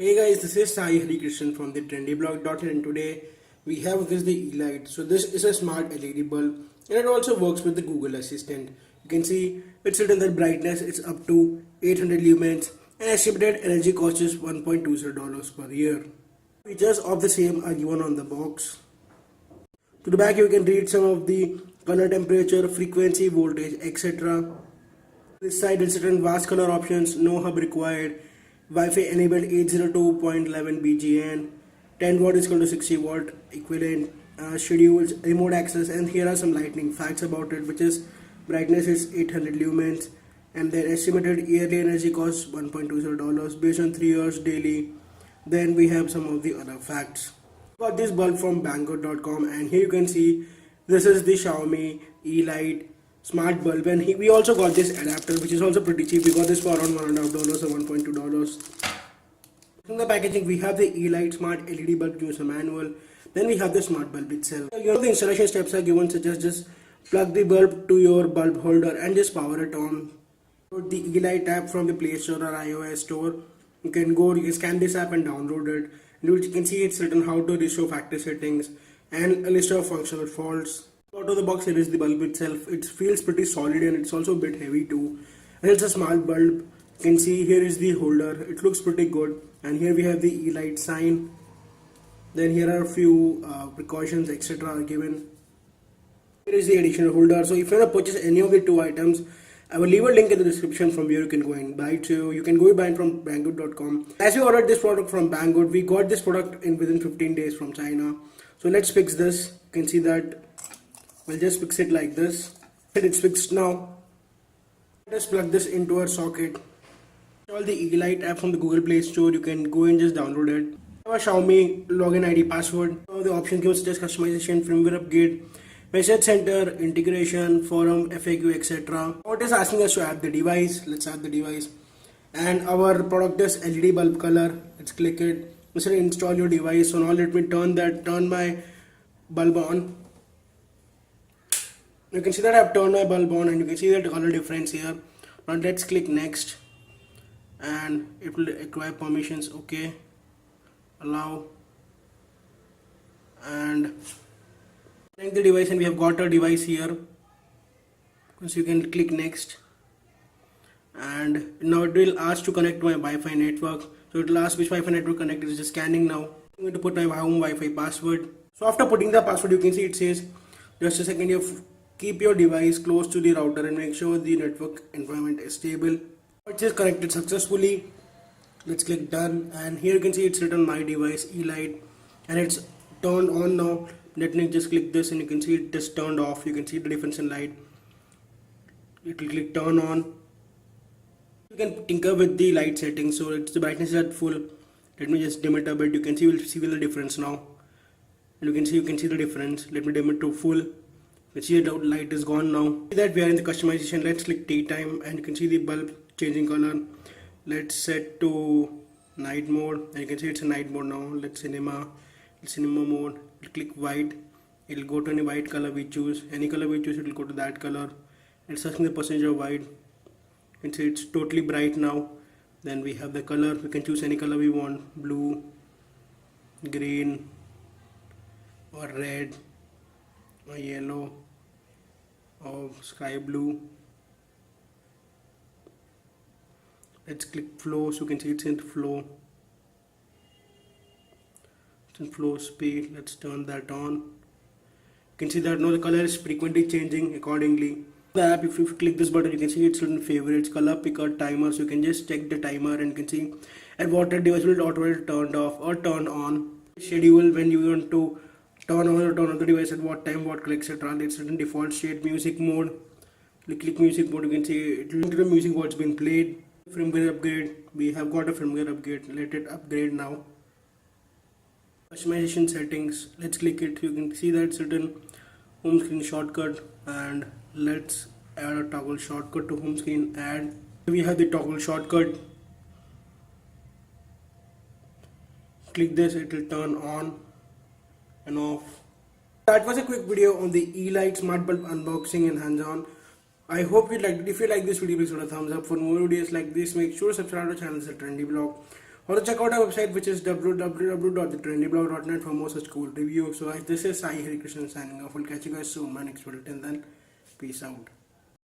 Hey guys, this is Sai Hari Krishnan from the trendyblog.in and today we have the Yeelight. So this is a smart LED bulb and it also works with the Google Assistant. You can see it's written that brightness is up to 800 lumens and estimated energy cost is $1.20 per year. Features of the same are given on the box. To the back you can read some of the color temperature, frequency, voltage, etc. This side is written vast color options, no hub required, Wi-Fi enabled 802.11 BGN, 10 watt is equal to 60 watt equivalent, schedules, remote access, and here are some lightning facts about it, which is brightness is 800 lumens and their estimated yearly energy cost $1.20 based on 3 years daily. Then we have some of the other facts. Got this bulb from Banggood.com and here you can see this is the Xiaomi Yeelight smart bulb, and we also got this adapter which is also pretty cheap. We got this for around $1.5 or $1.2. In the packaging we have the Yeelight smart LED bulb user manual. Then we have the smart bulb itself. The installation steps are given, such as just plug the bulb to your bulb holder and just power it on. The Yeelight app from the Play Store or iOS store. You can scan this app and download it. And you can see it's written how to restore factory settings and a list of functional faults. Out of the box, here is the bulb itself. It feels pretty solid and it's also a bit heavy too. And it's a smart bulb. You can see here is the holder. It looks pretty good. And here we have the Yeelight sign. Then here are a few precautions, etc. are given. Here is the additional holder. So if you want to purchase any of the two items, I will leave a link in the description from where you can go and buy it. So you can go buy it from Banggood.com. As we ordered this product from Banggood, we got this product within 15 days from China. So let's fix this. You can see that we'll just fix it like this. It's fixed now. Just plug this into our socket. Install the Yeelight app from the Google Play Store. You can go and just download it. Our Xiaomi login ID password. The option gives such as customization, firmware upgrade, message center, integration, forum, FAQ, etc. What is asking us to add the device? Let's add the device. And our product is LED bulb color. Let's click it. Let's install your device. So now let me turn my bulb on. You can see that I've turned my bulb on and you can see the color difference here. Now let's click next and it will require permissions. Okay, allow, and connect the device, and we have got our device here. So you can click next and now it will ask to connect to my Wi-Fi network. So it will ask which Wi-Fi network connect. It is just scanning now. I'm going to put my home Wi-Fi password. So after putting the password, you can see it says just a second, you keep your device close to the router and make sure the network environment is stable. It says connected successfully. Let's click done, and here you can see it's written my device Yeelight and it's turned on now. Let me just click this and you can see it just turned off. You can see the difference in light. It will click turn on. You can tinker with the light settings. So it's the brightness is at full. Let me just dim it a bit. You can see the difference now. And you can see the difference. Let me dim it to full. You can see the light is gone now. See that we are in the customization. Let's click daytime and you can see the bulb changing color. Let's set to night mode and you can see it's a night mode now. Let's cinema mode. We'll click white. It'll go to any white color we choose. Any color we choose, it will go to that color. It's asking the percentage of white. You can see it's totally bright now. Then we have the color. We can choose any color we want: blue, green, or red, or yellow, or sky blue. Let's click flow. So you can see it's in flow. It's in flow speed. Let's turn that on. You can see that now the color is frequently changing accordingly. The app, if you click this button, you can see it's in favorites, color picker, timer. So you can just check the timer and you can see at what device will automatically turned off or turned on. Schedule when you want to turn on or turn on the device at what time, what click, etc. It's in default state. Music mode. Click music mode. You can see it will the music what's been played. Firmware upgrade. We have got a firmware upgrade. Let it upgrade now. Customization settings. Let's click it. You can see that certain home screen shortcut, and let's add a toggle shortcut to home screen. Add. We have the toggle shortcut. Click this. It will turn on and off. That was a quick video on the Yeelight smart bulb unboxing and hands-on. I hope you liked it. If you like this video, please put a thumbs up. For more videos like this, make sure to subscribe to the channel, The Trendy Blog. Also check out our website, which is www.thetrendyblog.net for more such cool reviews. So this is Sai Hari Krishnan signing off. We'll catch you guys soon. My next video. Till then, peace out.